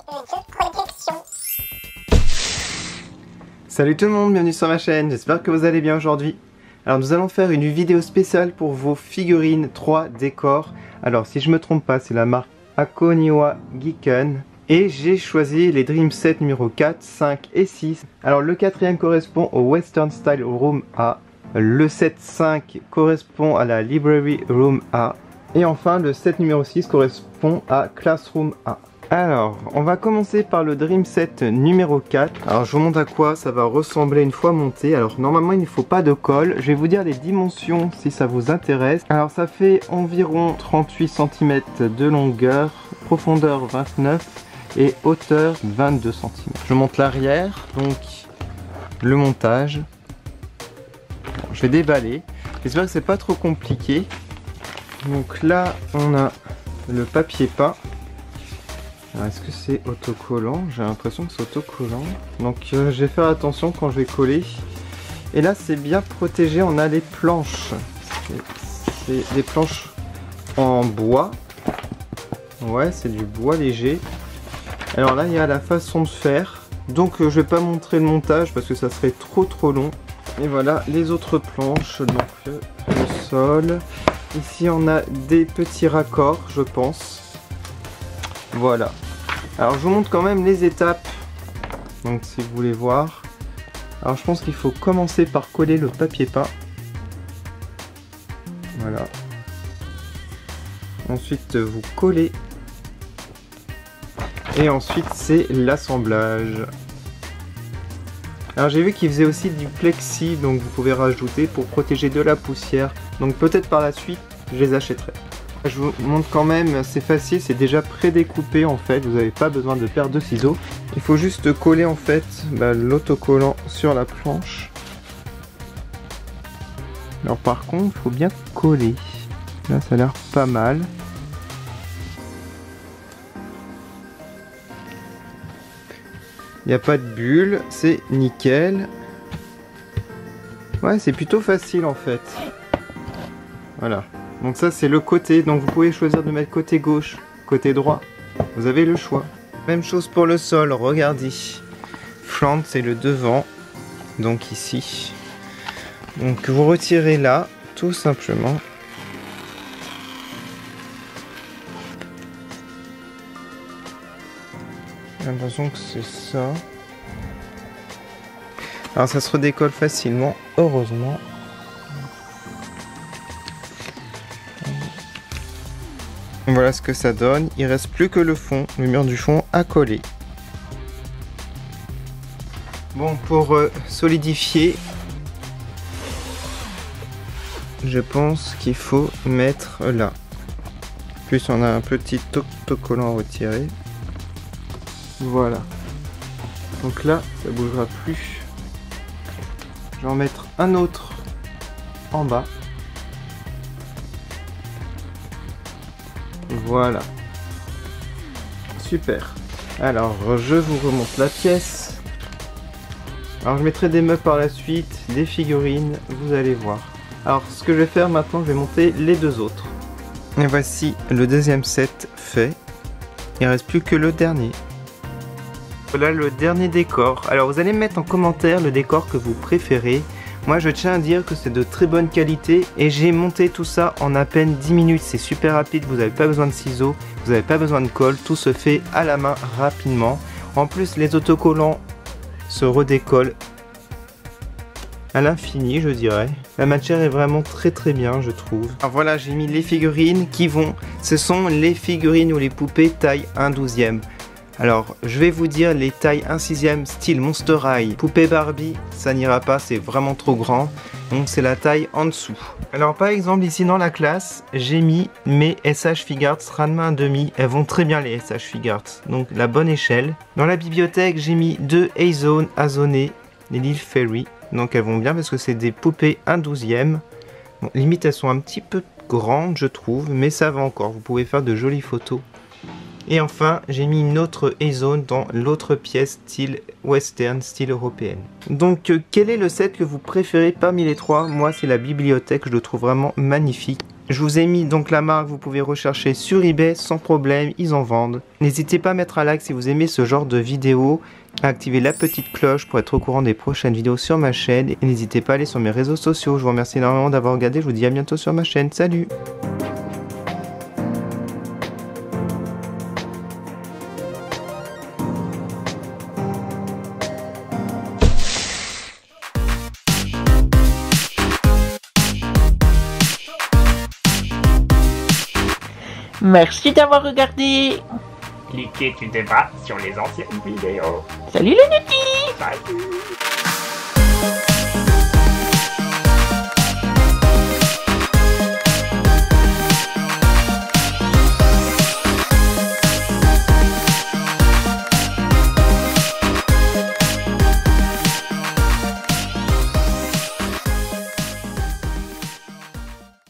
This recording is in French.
protection. Salut tout le monde, bienvenue sur ma chaîne, j'espère que vous allez bien aujourd'hui. Alors nous allons faire une vidéo spéciale pour vos figurines 3 décors. Alors si je me trompe pas, c'est la marque Akoniwa Giken. Et j'ai choisi les Dream Set numéro 4, 5 et 6. Alors le quatrième correspond au Western Style Room A. Le set 5 correspond à la Library Room A. Et enfin le set numéro 6 correspond à Classroom A. Alors, on va commencer par le Dream Set numéro 4. Alors, je vous montre à quoi ça va ressembler une fois monté. Alors, normalement, il ne faut pas de colle. Je vais vous dire les dimensions si ça vous intéresse. Alors, ça fait environ 38 cm de longueur, profondeur 29 et hauteur 22 cm. Je monte l'arrière, donc le montage. Bon, je vais déballer. J'espère que c'est pas trop compliqué. Donc là, on a le papier peint. Est-ce que c'est autocollant? J'ai l'impression que c'est autocollant. Donc je vais faire attention quand je vais coller. Et là c'est bien protégé, on a les planches. C'est des planches en bois. Ouais, c'est du bois léger. Alors là il y a la façon de faire. Donc je vais pas montrer le montage parce que ça serait trop long. Et voilà les autres planches. Donc le sol. Ici on a des petits raccords je pense. Voilà. Alors je vous montre quand même les étapes. Donc si vous voulez voir. Alors je pense qu'il faut commencer par coller le papier peint. Voilà. Ensuite vous collez. Et ensuite c'est l'assemblage. Alors j'ai vu qu'il faisait aussi du plexi. Donc vous pouvez rajouter pour protéger de la poussière. Donc peut-être par la suite je les achèterai. Je vous montre quand même, c'est facile, c'est déjà prédécoupé en fait, vous n'avez pas besoin de paire de ciseaux. Il faut juste coller en fait l'autocollant sur la planche. Alors par contre, il faut bien coller. Là ça a l'air pas mal. Il n'y a pas de bulle, c'est nickel. Ouais, c'est plutôt facile en fait. Voilà. Donc ça c'est le côté, donc vous pouvez choisir de mettre côté gauche, côté droit, vous avez le choix. Même chose pour le sol, regardez. Front c'est le devant, donc ici. Donc vous retirez là, tout simplement. J'ai l'impression que c'est ça. Alors ça se redécolle facilement, heureusement. Voilà ce que ça donne, il reste plus que le fond, le mur du fond à coller. Bon, pour solidifier, je pense qu'il faut mettre là. Plus on a un petit autocollant à retirer. Voilà. Donc là, ça bougera plus. Je vais en mettre un autre en bas. Voilà. Super. Alors, je vous remonte la pièce. Alors, je mettrai des meubles par la suite, des figurines, vous allez voir. Alors, ce que je vais faire maintenant, je vais monter les deux autres. Et voici le deuxième set fait. Il ne reste plus que le dernier. Voilà le dernier décor. Alors, vous allez me mettre en commentaire le décor que vous préférez. Moi je tiens à dire que c'est de très bonne qualité et j'ai monté tout ça en à peine 10 minutes, c'est super rapide, vous n'avez pas besoin de ciseaux, vous n'avez pas besoin de colle, tout se fait à la main rapidement. En plus les autocollants se redécollent à l'infini je dirais. La matière est vraiment très bien je trouve. Alors voilà, j'ai mis les figurines qui vont, ce sont les figurines ou les poupées taille 1/12e. Alors, je vais vous dire les tailles 1/6e style Monster High. Poupée Barbie, ça n'ira pas, c'est vraiment trop grand. Donc c'est la taille en dessous. Alors par exemple ici dans la classe, j'ai mis mes SH Figuarts Ranma 1/2. Elles vont très bien les SH Figuarts, donc la bonne échelle. Dans la bibliothèque, j'ai mis 2 A-Zone Azone, les Little Fairy. Donc elles vont bien parce que c'est des poupées 1/12e. Bon, limite elles sont un petit peu grandes je trouve, mais ça va encore. Vous pouvez faire de jolies photos. Et enfin, j'ai mis une autre A-Zone dans l'autre pièce style western, style européenne. Donc, quel est le set que vous préférez parmi les trois? Moi, c'est la bibliothèque, je le trouve vraiment magnifique. Je vous ai mis donc la marque, vous pouvez rechercher sur eBay sans problème, ils en vendent. N'hésitez pas à mettre un like si vous aimez ce genre de vidéo, à activer la petite cloche pour être au courant des prochaines vidéos sur ma chaîne. Et n'hésitez pas à aller sur mes réseaux sociaux. Je vous remercie énormément d'avoir regardé, je vous dis à bientôt sur ma chaîne. Salut! Merci d'avoir regardé. Cliquez tu débat sur les anciennes vidéos. Salut les petits. Salut.